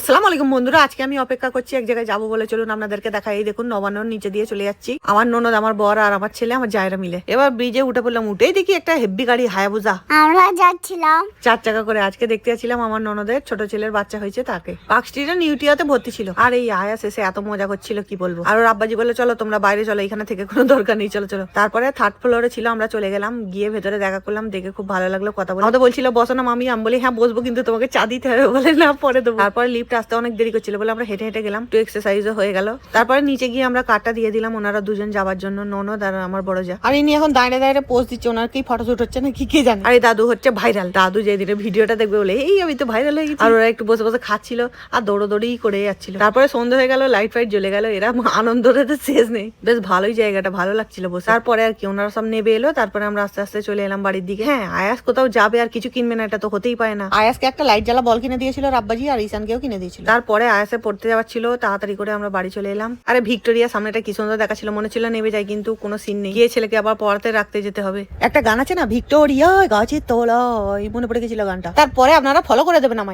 আসসালামু আলাইকুম বন্ধুরা, আজকে আমি অপেক্ষা করছি এক জায়গায় যাবো বলে। চলুন আপনাদেরকে দেখাই। এই দেখুন নবান্নর নিচে দিয়ে চলে যাচ্ছি। আমার ননদ, আমার বর আর আমার ছেলে, আমার জায়রা মিলে এবার ব্রিজে উঠে পড়লাম। উঠেই দেখি একটা হেভি গাড়ি হায়াবুসা আমরা যাচ্ছিলাম 4 চাকা করে। আজকে দেখতে যাচ্ছিলাম আমার ননদের ছোট ছেলের বাচ্চা হয়েছে, তাকে পার্ক স্ট্রিটে নিউটিয়াতে ভর্তি ছিল। আর এই আয়াস এসে এত মজা করছিল কি বলবো। আর ওর আব্বাজি বলে চলো তোমরা বাইরে চলো, এখানে থেকে কোনো দরকার নেই, চলো চলো। তারপরে 3rd ফ্লোরে ছিল, আমরা চলে গেলাম। গিয়ে ভেতরে দেখা করলাম, দেখে খুব ভালো লাগলো। কথা বলে আমাদের বলছিল বসো না মামি। আমি বলি হ্যাঁ বসবো, কিন্তু তোমাকে চা দিতে হবে। বলে না পরে দেবো। তারপরে লিফট আসতে অনেক দেরি করছিল বলে আমরা হেঁটে হেঁটে গেলাম, একটু এক্সারসাইজও হয়ে গেল। তারপরে নিচে গিয়ে আমরা কার্ডটা দিয়ে দিলাম ওনারা দুজন যাওয়ার জন্য, ননদ আর আমার বড় যা। আর ইনি এখন দাঁড়িয়ে দাঁড়িয়ে পোস্ট দিচ্ছে, ওনার কি ফটোশুট হচ্ছে না কি কে জানে। আর এই দাদু হচ্ছে ভাইরাল। দাদু যেদিনে ভিডিওটা দেখবে বলে এই আমি তো ভাইরাল হয়ে গেছি। আর ওরা একটু বসে বসে খাচ্ছিল আর দৌড়োদৌড়ি করে যাচ্ছিল। তারপরে সন্ধ্যা হয়ে গেল, লাইট ফাইট জ্বলে গেল। এরা আনন্দটা তো শেষ নেই। বেশ ভালোই জায়গাটা, ভালো লাগছিল বসে। তারপরে আর কি ওনারা সব নেবে এলো। তারপরে আমরা আস্তে আস্তে চলে এলাম বাড়ির দিকে। হ্যাঁ, আয়াস কোথাও যাবে আর কিছু কিনবে না, এটা তো হতেই পারে না। আয়াসকে একটা লাইট জ্বালা বল কিনে দিয়েছিল রাব্বাজি, আর ঈশানকেও কিনে দিয়েছিল। তারপরে আয়াসে পড়তে যাওয়ার ছিল, তাড়াতাড়ি করে আমরা বাড়ি চলে এলাম। আরে ভিক্টোরিয়া সামনেটা কি সুন্দর দেখাচ্ছিল, মনে ছিল নেমে যাই, কিন্তু কোনো সিন নেই। গিয়ে ছেলেকে আবার পড়াতে রাখতে যেতে হবে। একটা গান আছে না, ভিক্টোরিয়া গাছের তলায়, মনে পড়ে গেছিল গানটা। তারপরে আপনারা ফলো করে দেবেন আমায়।